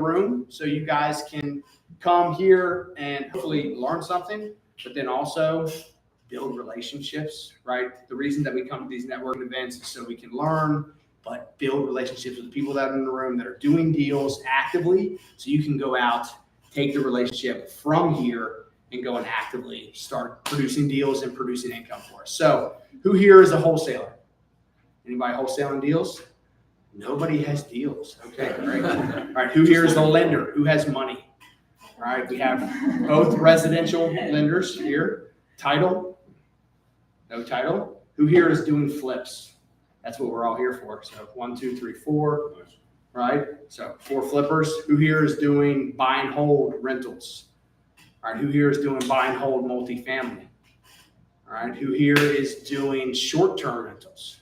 room so you guys can come here and hopefully learn something, but then also build relationships, right? The reason that we come to these networking events is so we can learn, but build relationships with the people that are in the room that are doing deals actively, so you can go out, take the relationship from here and go and actively start producing deals and producing income for us. So who here is a wholesaler? Anybody wholesaling deals? Nobody has deals. Okay, great. All right, who here is a lender? Who has money? All right, we have both residential lenders here. Title? No title. Who here is doing flips? That's what we're all here for. So 1, 2, 3, 4, right? So 4 flippers. Who here is doing buy and hold rentals? All right, who here is doing buy and hold multifamily? All right, who here is doing short-term rentals?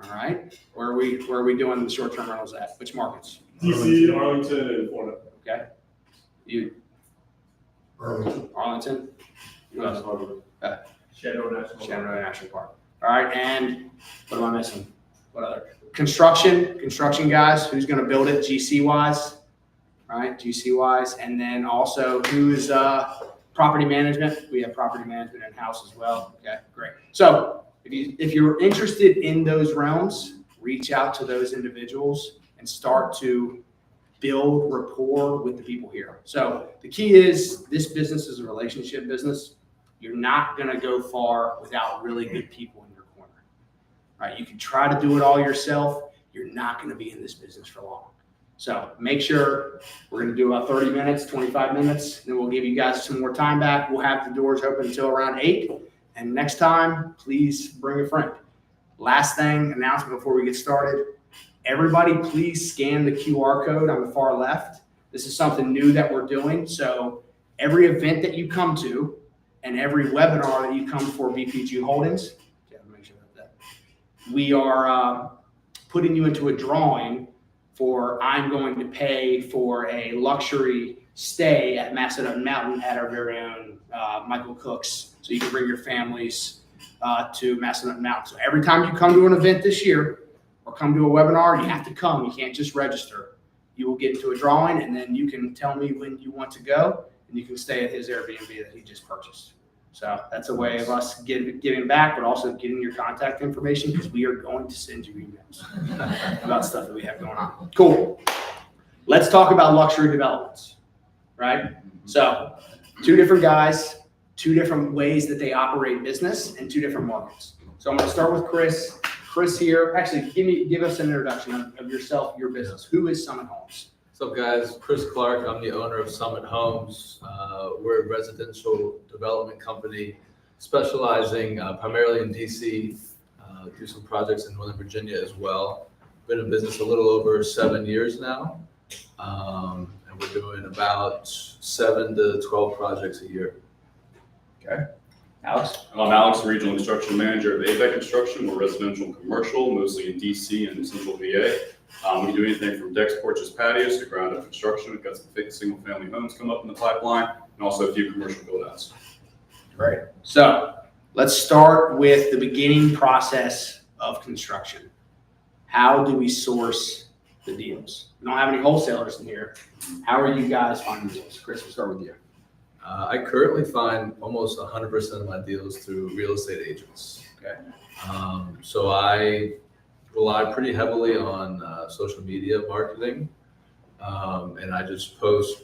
All right, where are we doing the short-term rentals at? Which markets? DC, Arlington, and Florida. Okay. You? Arlington? Who else? Shenandoah National Park. All right, and what am I missing? What other? Construction guys, who's going to build it GC-wise? All right, GC-wise. And then also who's property management? We have property management in-house as well. Okay, great. So if you're interested in those realms, reach out to those individuals and start to build rapport with the people here. So the key is this business is a relationship business. You're not going to go far without really good people in your corner. Right? You can try to do it all yourself. You're not going to be in this business for long. So make sure we're going to do about 30 minutes, 25 minutes. Then we'll give you guys some more time back. We'll have the doors open until around 8. And next time, please bring a friend. Last thing, announcement before we get started. Everybody, please scan the QR code on the far left. This is something new that we're doing. So every event that you come to and every webinar that you come for BPG Holdings, make sure that we are putting you into a drawing for I'm going to pay for a luxury stay at Macedon Mountain at our very own Michael Cook's. So you can bring your families to Macedon Mountain. So every time you come to an event this year or come to a webinar, you have to come. You can't just register. You will get into a drawing, and then you can tell me when you want to go, and you can stay at his Airbnb that he just purchased. So that's a way of us giving back, but also getting your contact information, because we are going to send you emails about stuff that we have going on. Cool. Let's talk about luxury developments, right? So 2 different guys, 2 different ways that they operate business, and 2 different markets. So I'm going to start with Chris. Chris here. Actually, give us an introduction of yourself, your business. Who is Summit Homes? What's up, guys? Chris Clark. I'm the owner of Summit Homes. We're a residential development company specializing primarily in DC. Do some projects in Northern Virginia as well. Been in business a little over 7 years now. And we're doing about 7 to 12 projects a year. Okay. Alex? I'm Alex, the Regional Construction Manager of AVEC Construction. We're residential and commercial, mostly in DC and Central VA. We do anything from decks, porches, patios to ground up construction. We've got some single family homes come up in the pipeline, and also a few commercial build outs. Great. So let's start with the beginning process of construction. How do we source the deals? We don't have any wholesalers in here. How are you guys finding deals? Chris, we'll start with you. I currently find almost 100% of my deals through real estate agents. Okay. So I rely pretty heavily on social media marketing, and I just post,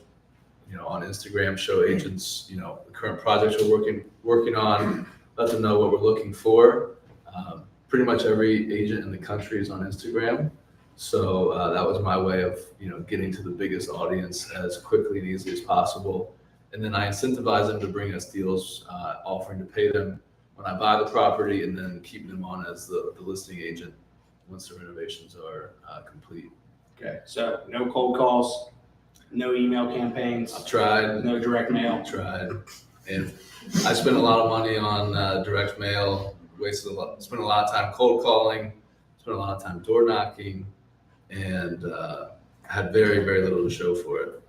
on Instagram, show agents, the current projects we're working on, let them know what we're looking for. Pretty much every agent in the country is on Instagram, so that was my way of getting to the biggest audience as quickly and easily as possible. And then I incentivize them to bring us deals, offering to pay them when I buy the property, and then keep them on as the listing agent once the renovations are complete. Okay, so no cold calls, no email campaigns. I've tried. No direct mail. Tried. And I spent a lot of money on direct mail, spent a lot of time cold calling, spent a lot of time door knocking, and had very, very little to show for it.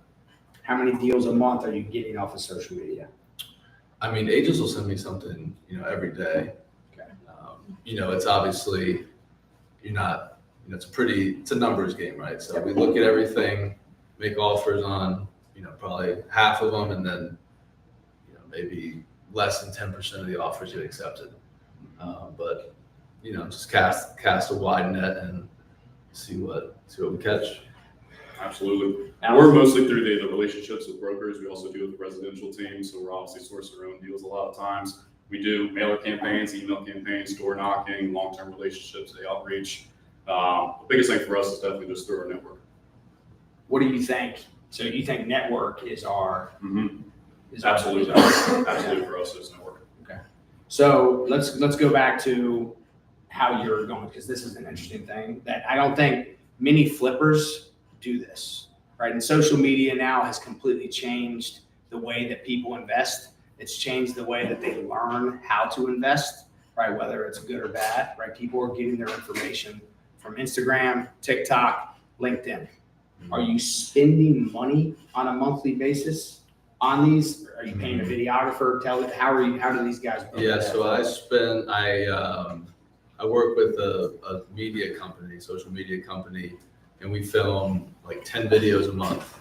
How many deals a month are you getting off of social media? I mean, agents will send me something, every day. Okay. It's obviously, it's a numbers game, right? So we look at everything, make offers on, probably half of them, and then, maybe less than 10% of the offers get accepted. But, just cast a wide net and see what we catch. Absolutely. We're mostly through the relationships with brokers. We also do with the residential team, so we're obviously sourcing our own deals a lot of times. We do mailer campaigns, email campaigns, door knocking, long-term relationships, the outreach. The biggest thing for us is definitely just through our network. What do you think? So you think network is our Absolutely. Absolutely for us is network. Okay. So let's go back to how you're going, because this is an interesting thing that I don't think many flippers do this, right? And social media now has completely changed the way that people invest. It's changed the way that they learn how to invest, right? Whether it's good or bad, right? People are getting their information from Instagram, TikTok, LinkedIn. Are you spending money on a monthly basis on these? Are you paying a videographer? How do these guys work? Yeah, so I work with a media company, social media company, and we film like 10 videos a month,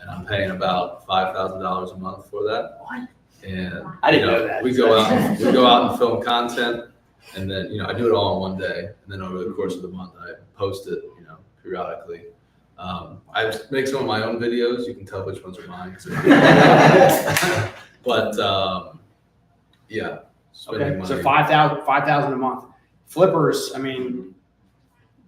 and I'm paying about $5,000 a month for that. What? And I didn't know that. we go out and film content, and then I do it all in one day, and then over the course of the month I post it periodically. I make some of my own videos. You can tell which ones are mine. But yeah, spending Okay, so money. $5,000 a month. Flippers, I mean,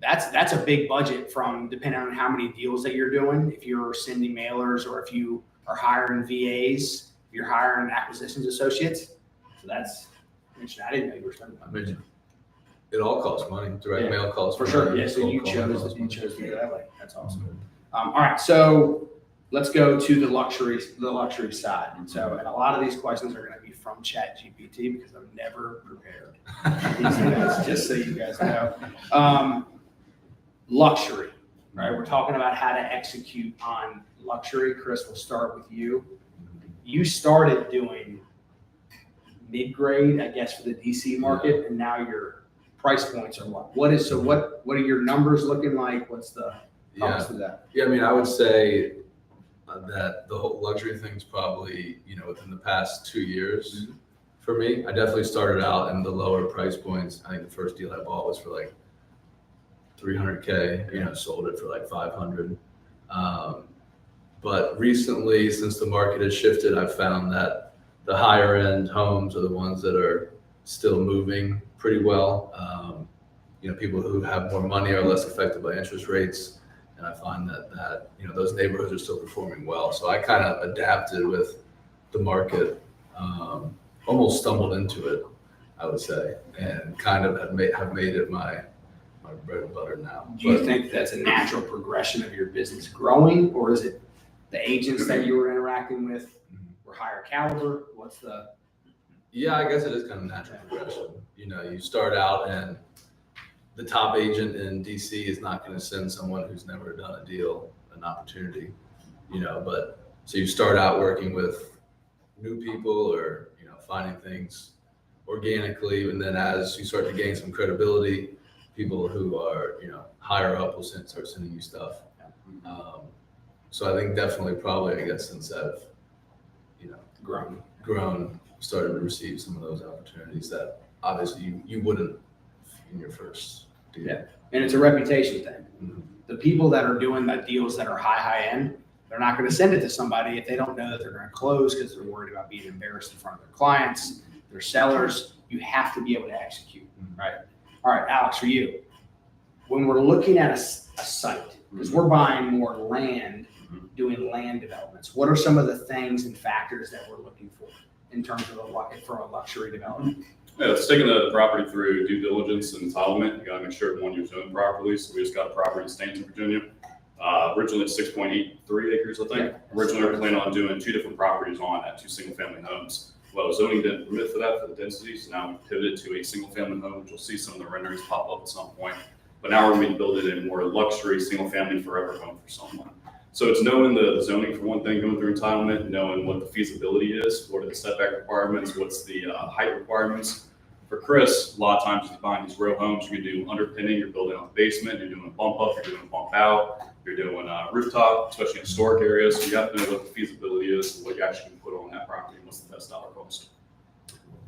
that's a big budget from depending on how many deals that you're doing. If you're sending mailers or if you are hiring VAs, if you're hiring acquisitions associates. So that's interesting. I didn't know you were spending money. I mean, it all costs money. Direct mail costs For money. sure. Yeah, so Cold you calling chose costs money. to go that way. That's awesome. All right, so let's go to the luxury side. So, and a lot of these questions are going to be from ChatGPT because I'm never prepared. These guys, just so you guys know. Luxury, right? We're talking about how to execute on luxury. Chris, we'll start with you. You started doing mid-grade, I guess, for the DC market, and now your price points are what? What are your numbers looking like? What's the cost of that? Yeah, I mean, I would say that the whole luxury thing's probably, within the past 2 years for me. I definitely started out in the lower price points. I think the first deal I bought was for like $300K, sold it for like 500. But recently, since the market has shifted, I've found that the higher end homes are the ones that are still moving pretty well. People who have more money are less affected by interest rates. And I find that those neighborhoods are still performing well. So I kind of adapted with the market, almost stumbled into it, I would say, and kind of have made it my bread and butter now. Do you think that's a natural progression of your business growing, or is it the agents that you were interacting with were higher caliber? Yeah, I guess it is kind of natural progression. You start out and the top agent in DC is not going to send someone who's never done a deal an opportunity, but so you start out working with new people or, finding things organically. And then as you start to gain some credibility, people who are, higher up will start sending you stuff. So I think definitely probably, I guess, since I've, grown, started to receive some of those opportunities that obviously you wouldn't in your first deal. Yeah, and it's a reputation thing. The people that are doing the deals that are high end, they're not going to send it to somebody if they don't know that they're going to close because they're worried about being embarrassed in front of their clients, their sellers. You have to be able to execute, right? All right, Alex, for you, when we're looking at a site, because we're buying more land, doing land developments, what are some of the things and factors that we're looking for in terms of for a luxury development? Yeah, it's taking the property through due diligence and entitlement. You got to make sure one you're doing properly. So we just got a property in Stanton, Virginia. Originally it's 6.83 acres, I think. Yeah. Originally we were planning on doing 2 different properties on that, 2 single-family homes. Well, zoning didn't permit for that for the density, so now we pivoted to a single-family home, which you'll see some of the renderings pop up at some point. But now we're going to build it in more luxury single-family forever home for someone. So it's knowing the zoning for one thing, going through entitlement, knowing what the feasibility is, what are the setback requirements, what's the height requirements. For Chris, a lot of times he's buying these row homes. You can do underpinning, you're building on the basement, you're doing a bump up, you're doing a bump out, you're doing a rooftop, especially in historic areas. So you have to know what the feasibility is and what you actually can put on that property and what's the best dollar cost.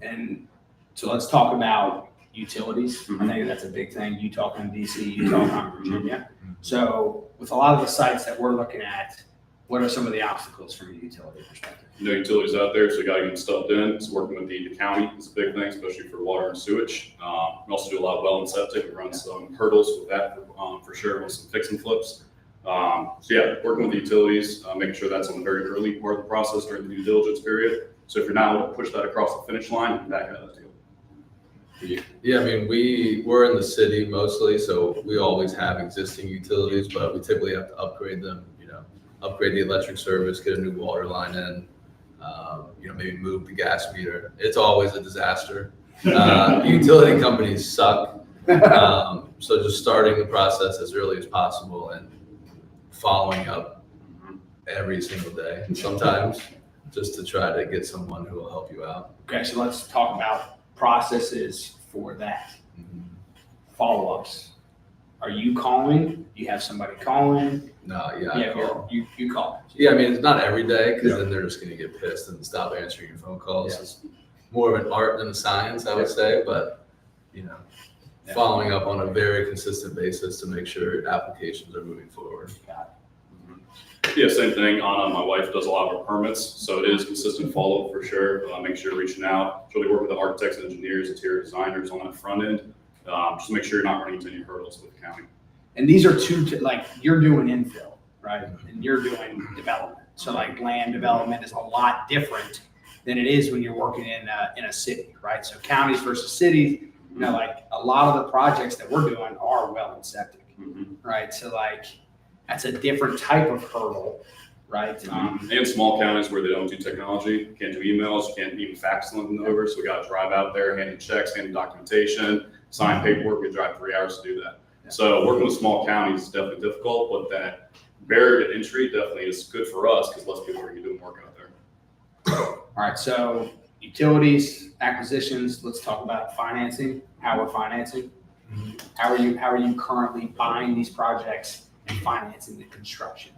And so let's talk about utilities. I think that's a big thing. You talk on DC, you talk on Virginia. So with a lot of the sites that we're looking at, what are some of the obstacles from a utility perspective? No utilities out there, so you gotta get them stubbed in. So working with the county is a big thing, especially for water and sewage. We also do a lot of well and septic. We run some hurdles with that for sure, with some fix and flips. So yeah, working with the utilities, making sure that's on the very early part of the process during the due diligence period. So if you're not able to push that across the finish line, you can back out of that deal. Yeah, I mean, we're in the city mostly, so we always have existing utilities, but we typically have to upgrade them, upgrade the electric service, get a new water line in, maybe move the gas meter. It's always a disaster. Utility companies suck. So just starting the process as early as possible and following up every single day, sometimes just to try to get someone who will help you out. Okay, so let's talk about processes for that. Follow-ups. Are you calling? Do you have somebody calling? No, yeah, I call. You call. Yeah, I mean, it's not every day because then they're just going to get pissed and stop answering your phone calls. Yeah. It's more of an art than a science, I would say, but following up on a very consistent basis to make sure applications are moving forward. Yeah, same thing. Anna, my wife, does a lot of our permits, so it is consistent follow-up for sure. Make sure you're reaching out. She'll work with the architects and engineers, interior designers on that front end. Just make sure you're not running into any hurdles with the county. And these are you're doing infill, right? And you're doing development. So like land development is a lot different than it is when you're working in a city, right? So counties versus cities, like a lot of the projects that we're doing are well and septic, right? So like that's a different type of hurdle, right? And small counties where they don't do technology, can't do emails, can't even fax them over. So we got to drive out there, hand in checks, hand in documentation, sign paperwork. We drive 3 hours to do that. Yeah. So working with small counties is definitely difficult, but that barrier to entry definitely is good for us because less people are doing work out there. All right, so utilities, acquisitions. Let's talk about financing. How we're financing. How are you currently buying these projects and financing the construction?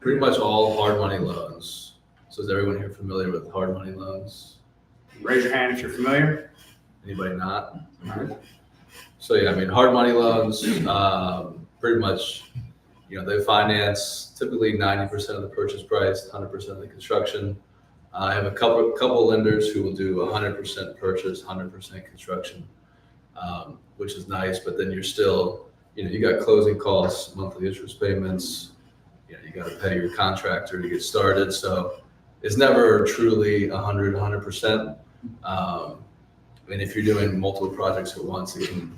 Pretty much all hard money loans. So is everyone here familiar with hard money loans? Raise your hand if you're familiar. Anybody not? All right. So yeah, I mean, hard money loans, pretty much, they finance typically 90% of the purchase price, 100% of the construction. I have a couple lenders who will do 100% purchase, 100% construction, which is nice. But then you're still, you got closing costs, monthly interest payments. You got to pay your contractor to get started. So it's never truly 100%. And if you're doing multiple projects at once, it can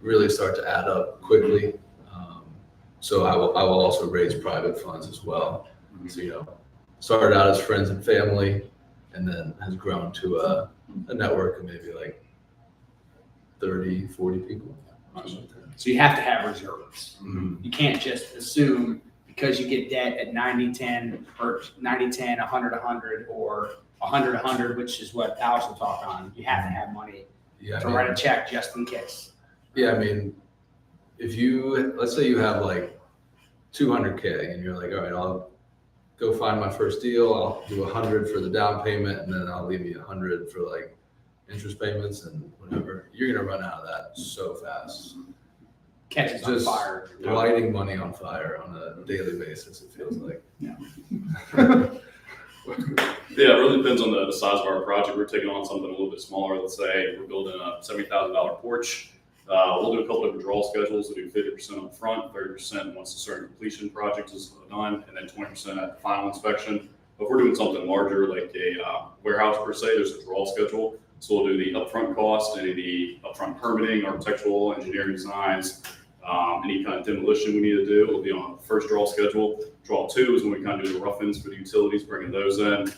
really start to add up quickly. So I will also raise private funds as well. So, started out as friends and family and then has grown to a network of maybe like 30, 40 people. So you have to have reserves. You can't just assume because you get debt at 90-10 or 90-10, 100-100 or 100-100, which is what Alex will talk on. You have to have money to write a check just in case. Yeah, I mean, let's say you have like $200K and you're like, all right, I'll go find my first deal. I'll do 100 for the down payment and then I'll leave you 100 for like interest payments and whatever. You're going to run out of that so fast. Catches on fire. Lighting money on fire on a daily basis, it feels like. Yeah. Yeah, it really depends on the size of our project. We're taking on something a little bit smaller. Let's say we're building a $70,000 porch. We'll do a couple of withdrawal schedules. We'll do 50% up front, 30% once the certain completion project is done, and then 20% at the final inspection. But if we're doing something larger, like a warehouse per se, there's a withdrawal schedule. So we'll do the upfront cost, any of the upfront permitting, architectural, engineering designs, any kind of demolition we need to do. It'll be on the first draw schedule. Draw 2 is when we kind of do the rough-ins for the utilities, bringing those in.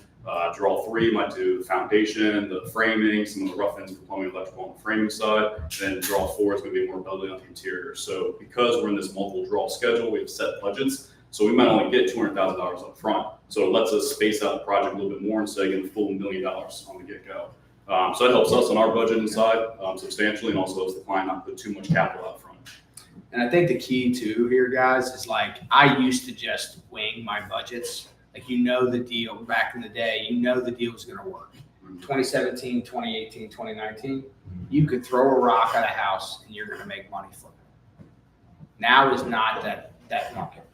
Draw 3 might do the foundation, the framing, some of the rough-ins for plumbing, electrical on the framing side. Then draw 4 is going to be more building on the interior. So because we're in this multiple draw schedule, we have set budgets. So we might only get $200,000 up front. So it lets us space out the project a little bit more instead of getting the full $1 million on the get-go. So that helps us on our budget inside substantially, and also helps the client not put too much capital out front. And I think the key too here, guys, is like I used to just wing my budgets. Like, the deal back in the day, the deal was going to work. 2017, 2018, 2019, you could throw a rock at a house and you're going to make money flipping. Now is not that market.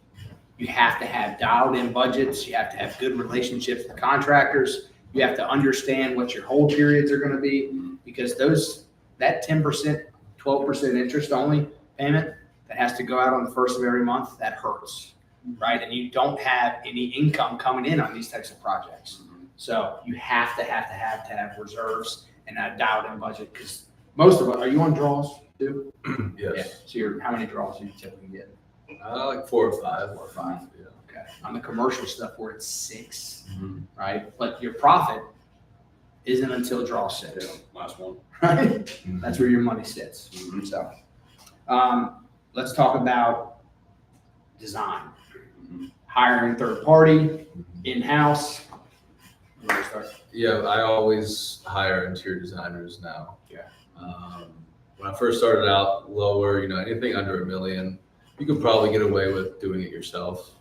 You have to have dialed in budgets. You have to have good relationships with contractors. You have to understand what your hold periods are going to be, because that 10%, 12% interest only payment that has to go out on the first of every month, that hurts, right? And you don't have any income coming in on these types of projects. So you have to have reserves and a dialed in budget, because most of it, are you on draws too? Yes. Yeah. So how many draws do you typically get? Like 4 or 5. 4 or 5. Yeah. Okay. On the commercial stuff, we're at 6, right? But your profit isn't until draw 6. Yeah, last one. Right? That's where your money sits. So, let's talk about design. Hiring third party, in-house. You wanna start? Yeah, I always hire interior designers now. Yeah. When I first started out, lower, anything under $1 million, you could probably get away with doing it yourself.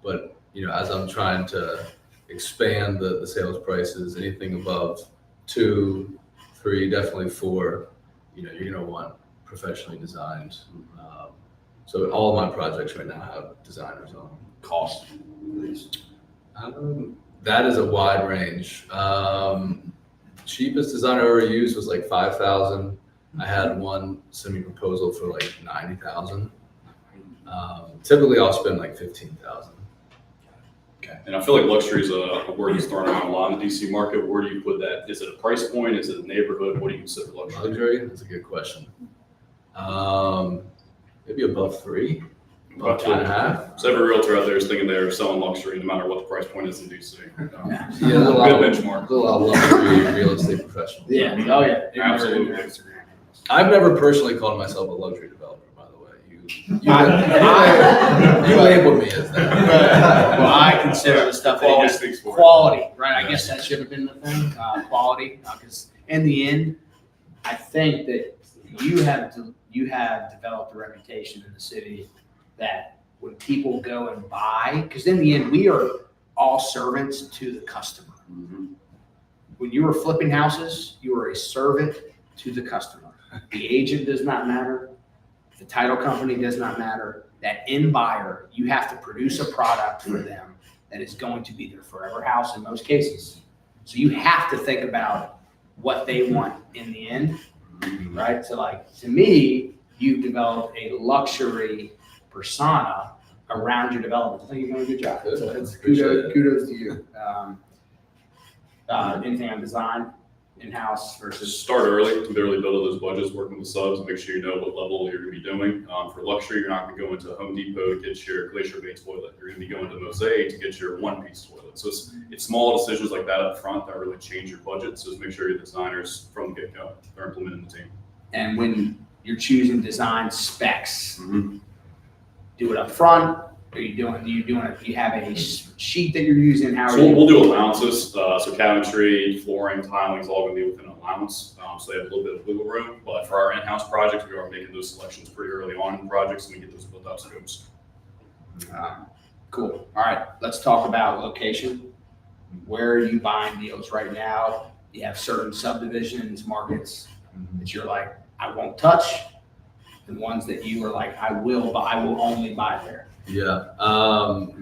But as I'm trying to expand the sales prices, anything above 2, 3, definitely 4, you're gonna want professionally designed. So all of my projects right now have designers on them. Cost, please. That is a wide range. Cheapest designer I ever used was like $5,000. I had one send me proposal for like $90,000. Typically, I'll spend like $15,000. Okay. And I feel like luxury is a word that's thrown around a lot in the DC market. Where do you put that? Is it a price point? Is it a neighborhood? What do you consider luxury? Luxury? That's a good question. Maybe above 3, about 2.5. So every realtor out there is thinking they're selling luxury, no matter what the price point is in DC. Yeah, there's a lot Good of benchmark. luxury real estate professionals. Yeah. Oh yeah. Absolutely. I've never personally called myself a luxury developer, by the way. You labeled me as that. Well, I consider the stuff that Quality has speaks for it. quality, right? I guess that should have been the thing, quality, because in the end, I think that you have developed a reputation in the city that when people go and buy, because in the end, we are all servants to the customer. When you are flipping houses, you are a servant to the customer. The agent does not matter. The title company does not matter. That end buyer, you have to produce a product for them that is going to be their forever house in most cases. So you have to think about what they want in the end, right? So like, to me, you've developed a luxury persona around your development. I think you're doing a good job. Good. So it's Appreciate kudos to you. Anything on design, in-house versus? Start early, build those budgets, working with subs, make sure you know what level you're gonna be doing. For luxury, you're not gonna go into Home Depot to get your Glacier Bay toilet. You're gonna be going to Mosaic to get your one-piece toilet. So it's small decisions like that up front that really change your budget. So just make sure your designers from the get-go are implementing the team. And when you're choosing design specs, do it up front. Do you have a sheet that you're using? How are So you? we'll do allowances. So cabinetry, flooring, tiling is all gonna be within an allowance. So they have a little bit of wiggle room. But for our in-house projects, we are making those selections pretty early on in projects, and we get those built out scopes. Cool. All right, let's talk about location. Where are you buying deals right now? You have certain subdivisions, markets that you're like, I won't touch, and ones that you are like, I will only buy there. Yeah,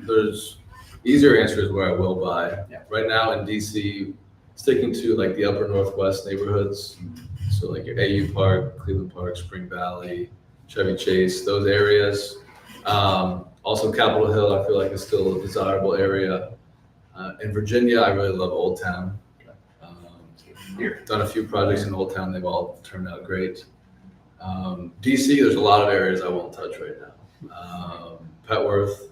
there's easier answers where I will buy. Yeah. Right now in DC, sticking to like the upper Northwest neighborhoods. So like your AU Park, Cleveland Park, Spring Valley, Chevy Chase, those areas. Also Capitol Hill, I feel like is still a desirable area. In Virginia, I really love Old Town. Done a few projects in Old Town, they've all turned out great. DC, there's a lot of areas I won't touch right now. Petworth,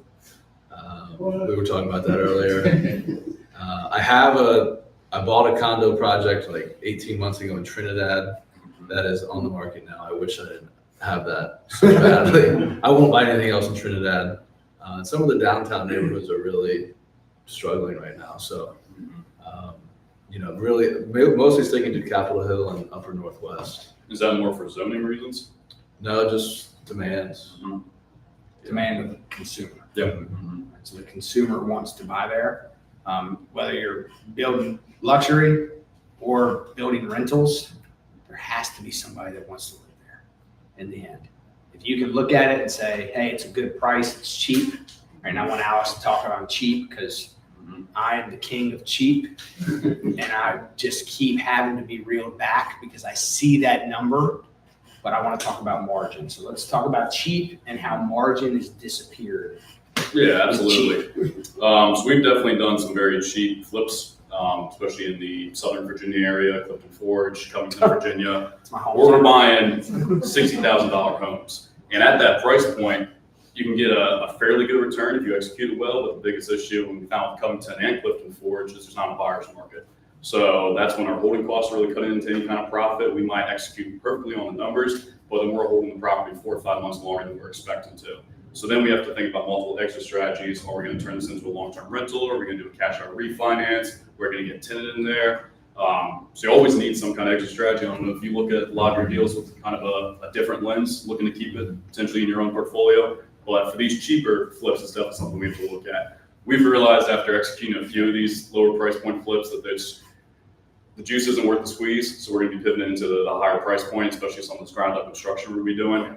we were talking about that earlier. I bought a condo project like 18 months ago in Trinidad. That is on the market now. I wish I didn't have that so badly. I won't buy anything else in Trinidad. Some of the downtown neighborhoods are really struggling right now. So really mostly sticking to Capitol Hill and Upper Northwest. Is that more for zoning reasons? No, just demands. Demand of the consumer. Yeah. So the consumer wants to buy there. Whether you're building luxury or building rentals, there has to be somebody that wants to live there in the end. If you can look at it and say, hey, it's a good price, it's cheap. Right now, I want Alice to talk about cheap because I am the king of cheap, and I just keep having to be reeled back because I see that number, but I want to talk about margin. So let's talk about cheap and how margin has disappeared. Yeah, absolutely. So we've definitely done some very cheap flips, especially in the Southern Virginia area, Clifton Forge, Covington, Virginia, It's my home. where we're buying $60,000 homes. And at that price point, you can get a fairly good return if you execute it well, but the biggest issue when we found with Covington and Clifton Forge is there's not a buyer's market. So that's when our holding costs really cut into any kind of profit. We might execute perfectly on the numbers, but then we're holding the property 4 or 5 months longer than we're expecting to. So then we have to think about multiple exit strategies. Are we going to turn this into a long-term rental? Are we going to do a cash out refinance? We're going to get tenant in there. So you always need some kind of exit strategy. I don't know if you look at a lot of your deals with kind of a different lens, looking to keep it potentially in your own portfolio. But for these cheaper flips, it's definitely something we have to look at. We've realized after executing a few of these lower price point flips that the juice isn't worth the squeeze. So we're going to be pivoting into the higher price point, especially some of this ground up construction we'll be doing.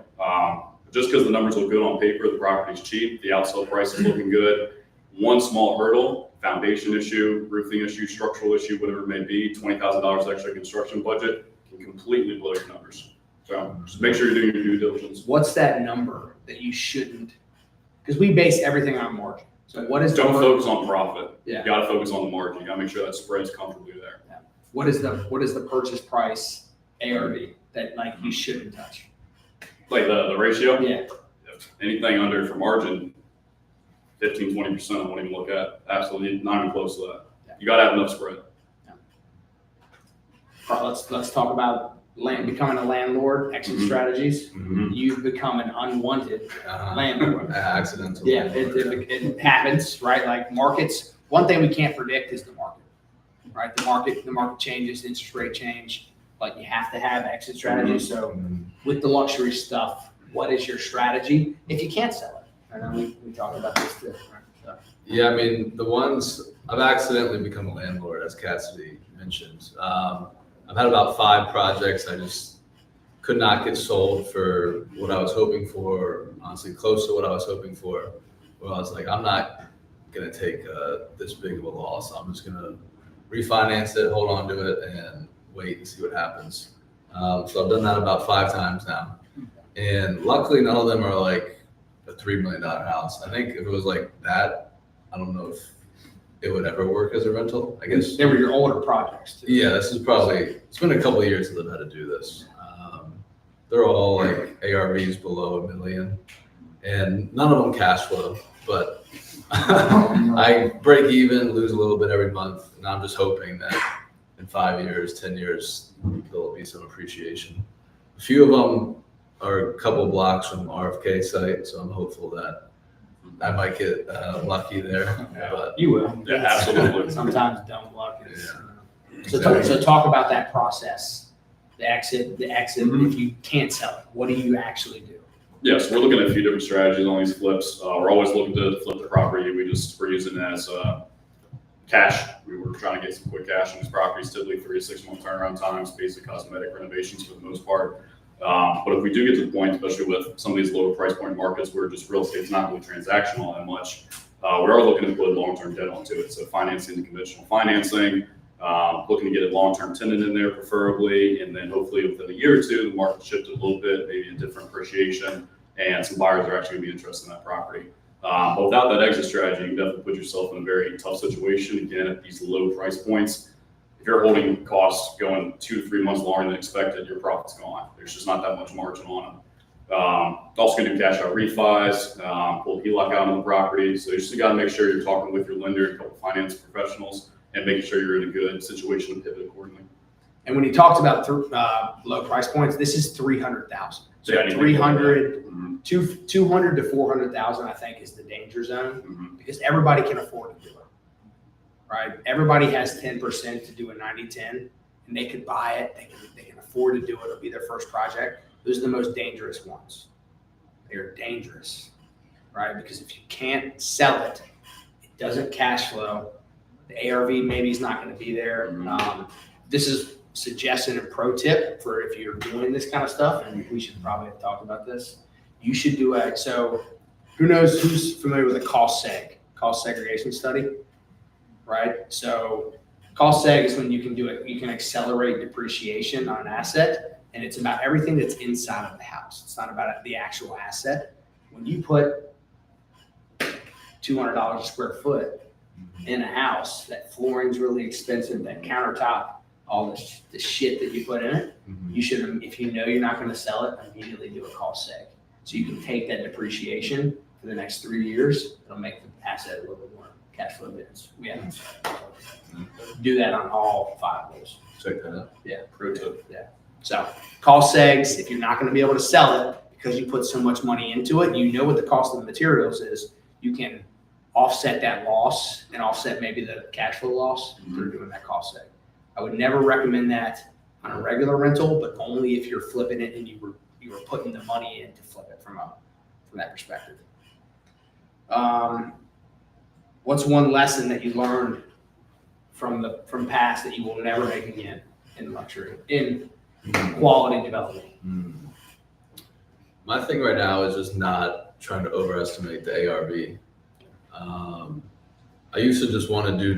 Just because the numbers look good on paper, the property's cheap, the outsell price is looking good. One small hurdle, foundation issue, roofing issue, structural issue, whatever it may be, $20,000 extra construction budget can completely blow your numbers. So just make sure you're doing your due diligence. What's that number that you shouldn't? Because we base everything on margin. So what is Don't the focus on profit. Yeah. You got to focus on the margin. You got to make sure that spread's comfortably there. What is the purchase price ARV that like you shouldn't touch? Like the ratio? Yeah. Anything under for margin, 15, 20%, I won't even look at. Absolutely not even close to that. Yeah. You got to have enough spread. Let's talk about becoming a landlord, exit strategies. You've become an unwanted landlord. Accidental. Yeah, landlord, it happens, right? Like markets, one thing we can't predict is the market, right? The market changes, interest rate change, but you have to have exit strategies. So with the luxury stuff, what is your strategy if you can't sell it? I know we talked about this too. Right? So. Yeah, I mean, the ones, I've accidentally become a landlord, as Cassidy mentioned. I've had about 5 projects I just could not get sold for what I was hoping for, honestly close to what I was hoping for. Well, I was like, I'm not going to take this big of a loss. I'm just going to refinance it, hold on to it, and wait and see what happens. So I've done that about 5 times now. And luckily, none of them are like a $3 million house. I think if it was like that, I don't know if it would ever work as a rental. I guess They were your older projects too. Yeah, this is probably, it's been a couple of years since I've had to do this. They're all like ARVs below $1 million, and none of them cash flow, but I break even, lose a little bit every month, and I'm just hoping that in 5 years, 10 years, there'll be some appreciation. A few of them are a couple blocks from RFK site, so I'm hopeful that I might get lucky there. But You will. Yeah, absolutely. Sometimes don't luck is. Exactly. So talk about that process, the exit, if you can't sell it, what do you actually do? Yes, we're looking at a few different strategies on these flips. We're always looking to flip the property. We're using it as cash. We were trying to get some quick cash on these properties, typically 3 to 6 month turnaround times, basic cosmetic renovations for the most part. But if we do get to the point, especially with some of these lower price point markets where just real estate's not really transactional that much, we are looking to put long-term debt onto it. So financing the conventional financing, looking to get a long-term tenant in there preferably, and then hopefully within a year or two, the market shifted a little bit, maybe a different appreciation, and some buyers are actually gonna be interested in that property. But without that exit strategy, you can definitely put yourself in a very tough situation. Again, at these low price points, if you're holding costs going 2 to 3 months longer than expected, your profit's gone. There's just not that much margin on them. Also gonna do cash out refis, pull HELOC out on the property. So you just gotta make sure you're talking with your lender, a couple finance professionals, and making sure you're in a good situation to pivot accordingly. And when you talked about low price points, this is 300,000. So Yeah, 300, 200 to 400,000, I think, is the danger zone because everybody can afford to do it. right? Everybody has 10% to do a 90-10, and they could buy it. They can afford to do it. It'll be their first project. Those are the most dangerous ones. They're dangerous, right? Because if you can't sell it, it doesn't cash flow. The ARV maybe is not going to be there. This is suggestion and pro tip for if you're doing this kind of stuff, and we should probably have talked about this. You should do so who knows who's familiar with a cost segregation study, right? So cost seg is when you can do it, you can accelerate depreciation on an asset, and it's about everything that's inside of the house. It's not about the actual asset. When you put $200 a square foot in a house, that flooring's really expensive, that countertop, all the shit that you put in it, you should, if you know you're not gonna sell it, immediately do a cost seg. So you can take that depreciation for the next 3 years. It'll make the asset a little bit more cash flow dense. We have to do that on all 5 of those. Check that out. Yeah. Pro tip. Yeah. So cost segs, if you're not going to be able to sell it because you put so much money into it, you know what the cost of the materials is. You can offset that loss and offset maybe the cash flow loss through doing that cost seg. I would never recommend that on a regular rental, but only if you're flipping it and you were putting the money in to flip it from that perspective. What's one lesson that you learned from past that you will never make again in luxury, in quality development? My thing right now is just not trying to overestimate the ARV. I used to just want to do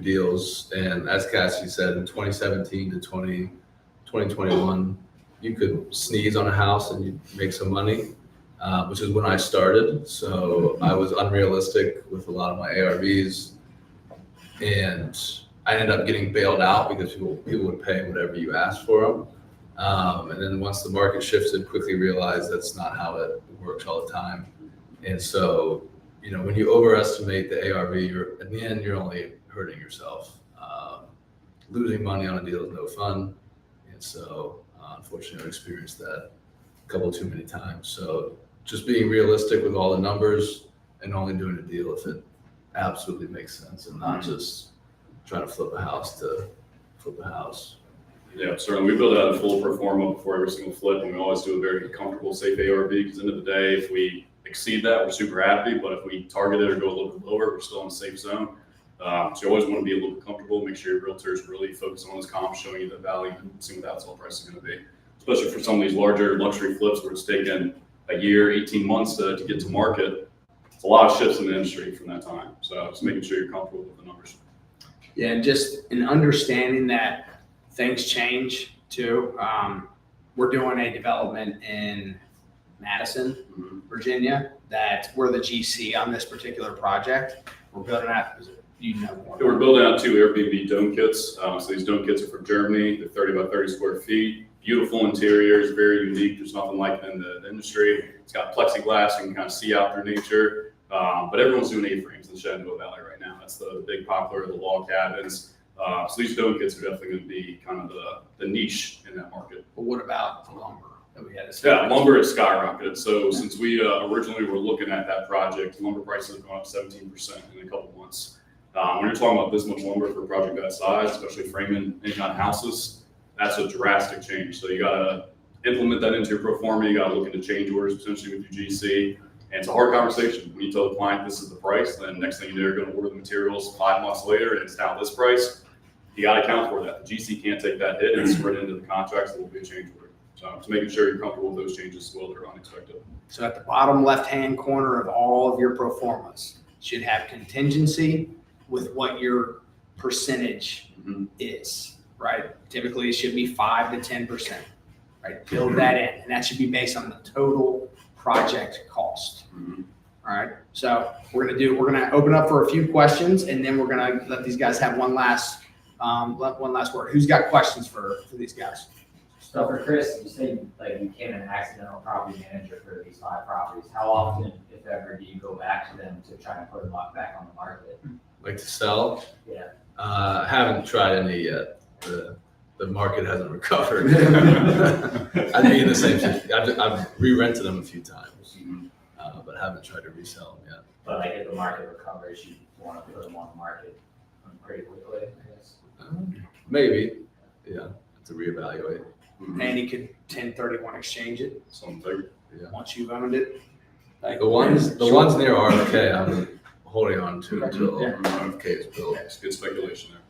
deals, and as Cassidy said, in 2017 to 2021, you could sneeze on a house and you make some money, which is when I started. So I was unrealistic with a lot of my ARVs, and I ended up getting bailed out because people would pay whatever you asked for them. And then once the market shifted, quickly realized that's not how it works all the time. And so, when you overestimate the ARV, in the end, you're only hurting yourself. Losing money on a deal is no fun. And so, unfortunately, I've experienced that a couple too many times. So just being realistic with all the numbers and only doing a deal if it absolutely makes sense, and not just trying to flip a house to flip a house. Yeah, certainly. We build out a full pro forma before every single flip, and we always do a very comfortable, safe ARV, because at the end of the day, if we exceed that, we're super happy, but if we target it or go a little bit lower, we're still in a safe zone. So you always want to be a little bit comfortable, make sure your realtors really focus on those comps, showing you the value and seeing what that sale price is going to be. Especially for some of these larger luxury flips where it's taken a year, 18 months to get to market. It's a lot of shifts in the industry from that time. So just making sure you're comfortable with the numbers. Yeah, and just in understanding that things change too. We're doing a development in Madison, Virginia, that we're the GC on this particular project. We're building out, more. We're building out 2 Airbnb dome kits. So these dome kits are from Germany. They're 30 by 30 square feet. Beautiful interiors, very unique. There's nothing like it in the industry. It's got plexiglass, you can kind of see out through nature. But everyone's doing A-frames in the Shenandoah Valley right now. That's the big popular, the log cabins. So these dome kits are definitely going to be kind of the niche in that market. But what about the lumber that we had? Yeah, lumber has skyrocketed. So since we originally were looking at that project, lumber prices have gone up 17% in a couple months. When you're talking about this much lumber for a project that size, especially framing any kind of houses, that's a drastic change. So you got to implement that into your pro forma. You got to look into change orders potentially with your GC. And it's a hard conversation. When you tell the client this is the price, then next thing you know, you're going to order the materials 5 months later and it's now this price. You got to account for that. The GC can't take that hit and spread it into the contracts. There will be a change order. So just making sure you're comfortable with those changes as well that are unexpected. So at the bottom left-hand corner of all of your pro formas should have contingency with what your percentage is, right? Typically, it should be 5 to 10%, right? Build that in, and that should be based on the total project cost. All right. So we're gonna open up for a few questions, and then we're gonna let these guys have one last word. Who's got questions for these guys? So for Chris, you say you became an accidental property manager for these 5 properties. How often, if ever, do you go back to them to try and put them back on the market? Like to sell? Yeah. Haven't tried any yet. The market hasn't recovered. I'd be in the same situation. I've re-rented them a few times. but haven't tried to resell them yet. But like if the market recovers, you want to put them on the market pretty quickly, I guess. Maybe, yeah, to reevaluate. And you could 1031 exchange it Something. once you've owned it. Like, The ones near RFK, I'm holding on to until Yeah. RFK is built. It's good speculation there.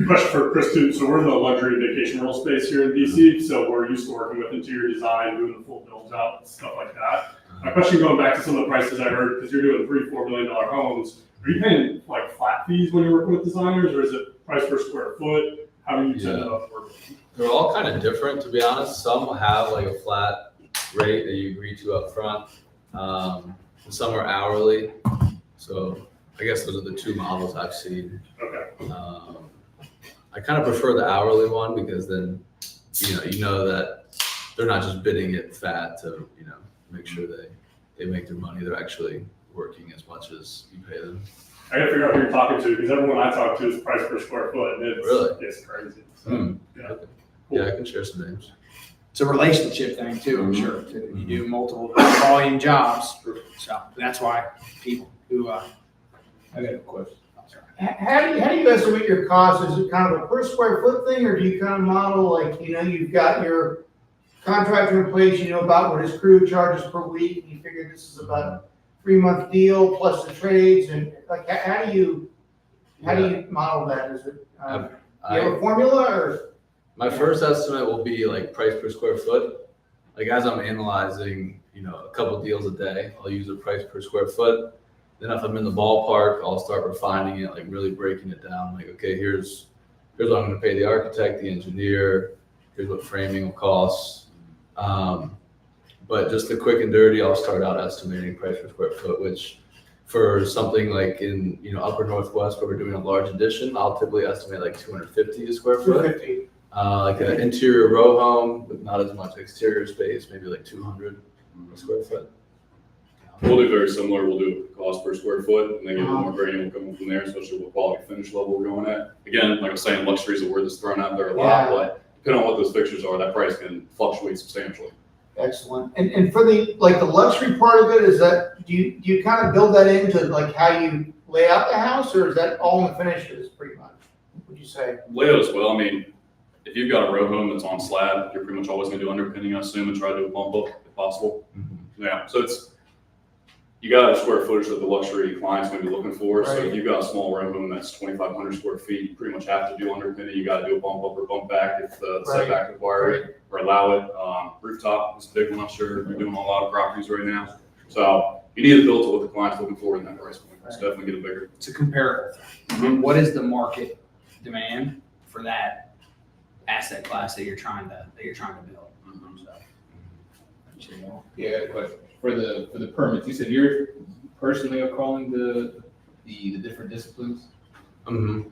Question for Chris too. So we're in the luxury vacation rental space here in DC. So we're used to working with interior design, doing the full build out, stuff like that. My question going back to some of the prices I heard, because you're doing $3-4 million homes, are you paying like flat fees when you're working with designers, or is it price per square foot? How do you set it up? They're all kind of different, to be honest. Some have like a flat rate that you agree to up front. And some are hourly. So I guess those are the two models I've seen. Okay. I kind of prefer the hourly one because then, you know that they're not just bidding it fat to, make sure they make their money. They're actually working as much as you pay them. I gotta figure out who you're talking to, because everyone I talk to is price per square foot, and it's crazy. So, yeah. Yeah, I can share some names. It's a relationship thing too, I'm sure. Too. You do multiple volume jobs, so that's why people who. I got a question. I'm sorry. How do you estimate your cost? Is it kind of a per square foot thing, or do you kind of model like, you've got your contractor in place, you know about what his crew charges per week, and you figure this is about a 3-month deal plus the trades, and like, how do you model that? Is it, you have a formula, or? My first estimate will be like price per square foot. Like as I'm analyzing, a couple deals a day, I'll use a price per square foot. Then if I'm in the ballpark, I'll start refining it, like really breaking it down. Like, okay, here's what I'm going to pay the architect, the engineer. Here's what framing will cost. But just the quick and dirty, I'll start out estimating price per square foot, which for something like in, upper Northwest where we're doing a large addition, I'll typically estimate like 250 a square foot. 250. Like an interior row home with not as much exterior space, maybe like 200 a square foot. We'll do very similar. We'll do cost per square foot, and then get a little more granular coming from there, especially what quality finish level we're going at. Again, like I was saying, luxury is a word that's thrown out there a lot, but depending on what those fixtures are, that price can fluctuate substantially. Excellent. And for the luxury part of it, is that, do you kind of build that into like how you lay out the house, or is that all in the finishes pretty much? Would you say? Layout as well. I mean, if you've got a row home that's on slab, you're pretty much always going to do underpinning, I assume, and try to do a bump up if possible. Yeah. So you got a square footage that the luxury client's going to be looking for. So if you've got a small row home that's 2,500 square feet, you pretty much have to do underpinning. You got to do a bump up or bump back if the setback require it or allow it. Rooftop is a big one. I'm sure you're doing a lot of properties right now. So you need to build to what the client's looking for in that price point. It's definitely getting bigger. It's a comparable thing. What is the market demand for that asset class that you're trying to build? So. Yeah, I got a question. For the permits, you said you're personally are calling the different disciplines?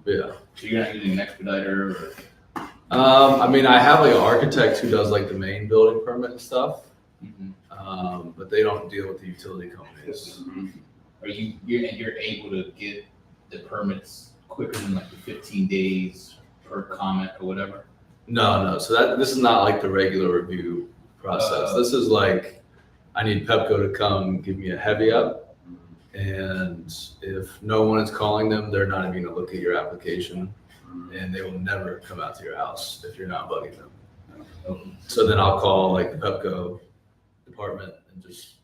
Yeah. So you're not using an expediter or? I mean, I have like an architect who does like the main building permit and stuff, but they don't deal with the utility companies. Are you're able to get the permits quicker than like the 15 days per comment or whatever? No. So this is not like the regular review process. This is like, I need Pepco to come give me a heavy up. And if no one is calling them, they're not even gonna look at your application, and they will never come out to your house if you're not bugging them. So then I'll call like the Pepco department and just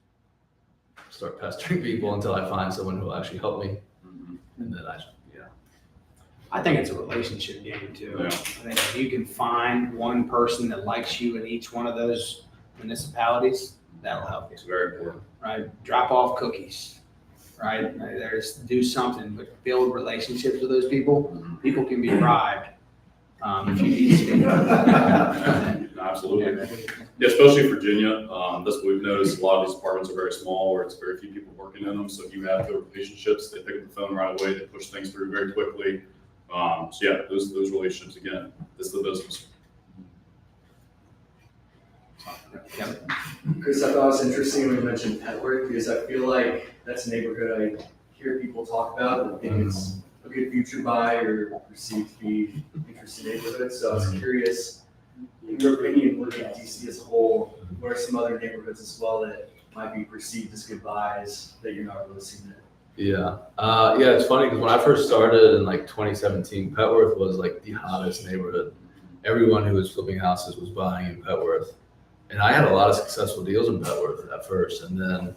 start pestering people until I find someone who will actually help me. And then I think it's a relationship game too. Yeah. I think if you can find one person that likes you in each one of those municipalities, that'll help you. It's very important. Right? Drop off cookies, right? Do something, but build relationships with those people. People can be bribed if you need to. Absolutely. Yeah, especially in Virginia. That's what we've noticed. A lot of these apartments are very small, where it's very few people working in them. So if you have good relationships, they pick up the phone right away. They push things through very quickly. So yeah, those relationships, again, this is the business. Chris, I thought it was interesting when you mentioned Petworth, because I feel like that's a neighborhood I hear people talk about and think it's a good future buy or perceived to be an interesting neighborhood. So I was curious, in your opinion, looking at DC as a whole, what are some other neighborhoods as well that might be perceived as good buys that you're not really seeing it? Yeah. Yeah, it's funny because when I first started in like 2017, Petworth was like the hottest neighborhood. Everyone who was flipping houses was buying in Petworth. And I had a lot of successful deals in Petworth at first. And then,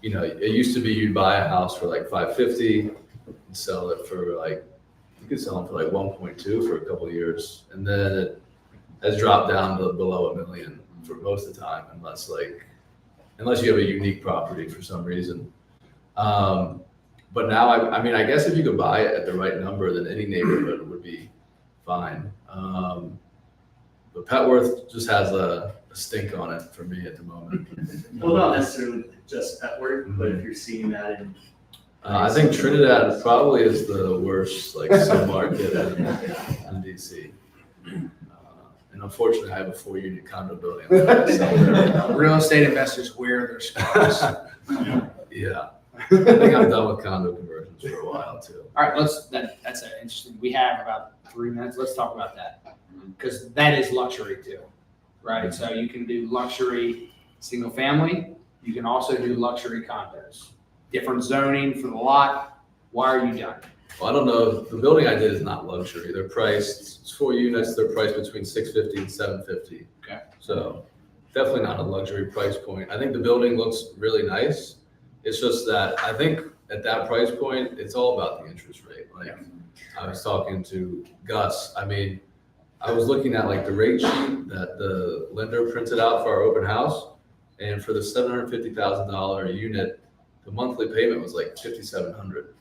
you know, it used to be you'd buy a house for like $550 and sell it for like, you could sell them for like 1.2 for a couple of years. And then it has dropped down to below $1 million for most of the time, unless you have a unique property for some reason. But now, I mean, I guess if you could buy it at the right number, then any neighborhood would be fine. But Petworth just has a stink on it for me at the moment. Well, not necessarily just at work, but if you're seeing that in. I think Trinidad probably is the worst like submarket in DC. And unfortunately, I have a 4-unit condo building. Real estate investors wear their scars. Yeah. I think I'm done with condo conversions for a while too. All right, that's an interesting, we have about 3 minutes. Let's talk about that. Because that is luxury too, right? So you can do luxury single family. You can also do luxury condos. Different zoning for the lot. Why are you done? Well, I don't know. The building I did is not luxury. They're priced, it's 4 units. They're priced between $650 and $750. Okay. So definitely not a luxury price point. I think the building looks really nice. It's just that I think at that price point, it's all about the interest rate. Like I was talking to Gus. I mean, I was looking at like the rate sheet that the lender printed out for our open house. And for the $750,000 unit, the monthly payment was like $5,700.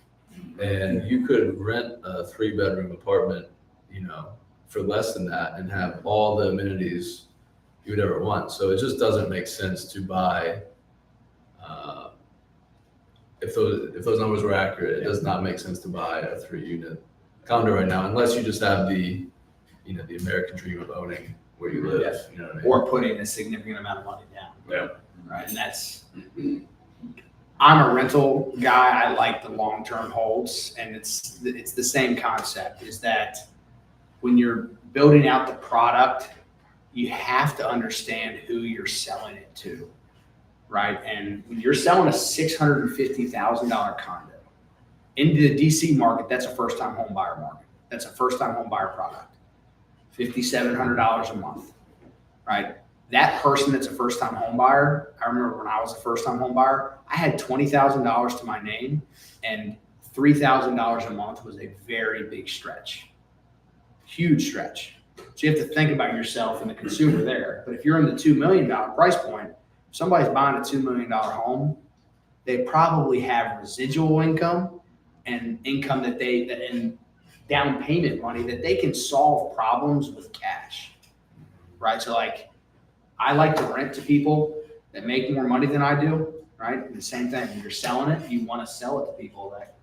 And you could rent a 3-bedroom apartment, you know, for less than that and have all the amenities you would ever want. So it just doesn't make sense to buy. If those numbers were accurate, it does not make sense to buy a 3-unit condo right now, unless you just have the American dream of owning where you live. Yes. You know what I mean? Or putting a significant amount of money down. Yeah. Right, and I'm a rental guy. I like the long-term holds, and it's the same concept, is that when you're building out the product, you have to understand who you're selling it to, right? And when you're selling a $650,000 condo into the DC market, that's a first-time home buyer market. That's a first-time home buyer product. $5,700 a month, right? That person that's a first-time home buyer, I remember when I was a first-time home buyer, I had $20,000 to my name, and $3,000 a month was a very big stretch, huge stretch. So you have to think about yourself and the consumer there. But if you're in the $2 million price point, if somebody's buying a $2 million home, they probably have residual income and income and down payment money that they can solve problems with cash, right? So like, I like to rent to people that make more money than I do, right? And the same thing, when you're selling it, you want to sell it to people that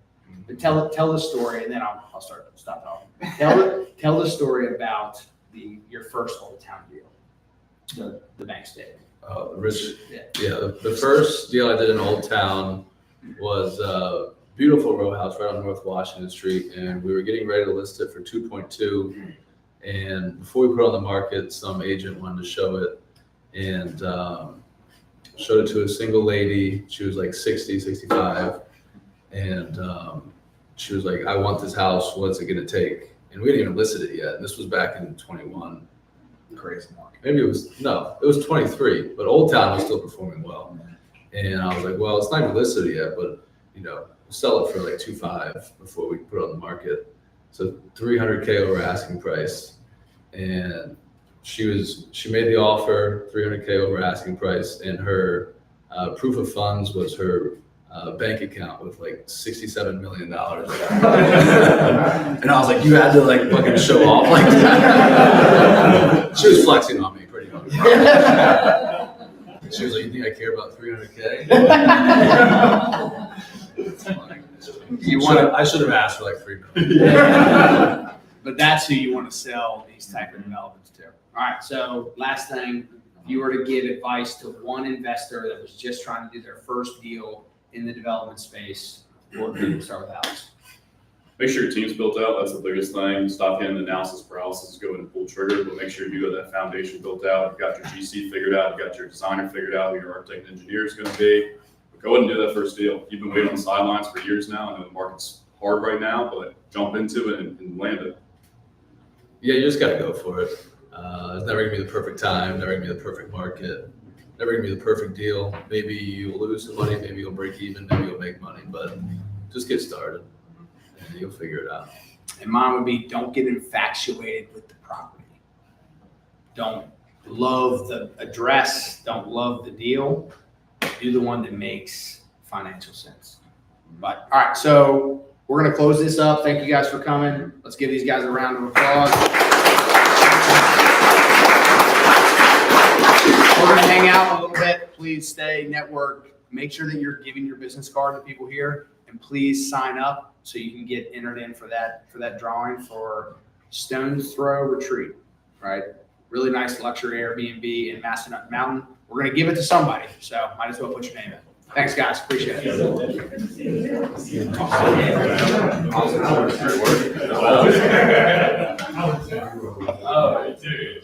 tell the story, and then I'll stop talking. Tell the story about your first Old Town deal, the bank statement. The first deal I did in Old Town was a beautiful row house right on North Washington Street, and we were getting ready to list it for 2.2. And before we put it on the market, some agent wanted to show it, and showed it to a single lady. She was like 60, 65. And she was like, I want this house. What's it going to take? And we didn't even listed it yet. And this was back in 21. Crazy market. Maybe it was 23, but Old Town was still performing well. And I was like, well, it's not even listed yet, but we'll sell it for like 2.5 before we put it on the market. So 300K over asking price. And she made the offer, 300K over asking price, and her proof of funds was her bank account with like $67 million. And I was like, you had to like fucking show off like that. She was flexing on me pretty much. She was like, you think I care about 300K? I should have asked for like $3 million. But that's who you want to sell these type of developments to. All right, so last thing, if you were to give advice to one investor that was just trying to do their first deal in the development space, what would you start with, Alex? Make sure your team's built out. That's the biggest thing. Stop getting analysis paralysis, go and pull trigger, but make sure you got that foundation built out. You've got your GC figured out. You've got your designer figured out, who your architect and engineer is going to be. But go ahead and do that first deal. You've been waiting on the sidelines for years now. I know the market's hard right now, but jump into it and land it. Yeah, you just gotta go for it. It's never gonna be the perfect time, never gonna be the perfect market, never gonna be the perfect deal. Maybe you'll lose some money, maybe you'll break even, maybe you'll make money, but just get started and you'll figure it out. And mine would be, don't get infatuated with the property. Don't love the address, don't love the deal. Do the one that makes financial sense. But, all right, so we're gonna close this up. Thank you guys for coming. Let's give these guys a round of applause. We're gonna hang out a little bit. Please stay, network. Make sure that you're giving your business card to people here, and please sign up so you can get entered in for that drawing for Stone's Throw Retreat, right? Really nice luxury Airbnb in Massanutten Mountain. We're gonna give it to somebody, so might as well put your name in. Thanks, guys. Appreciate it. Oh, dude.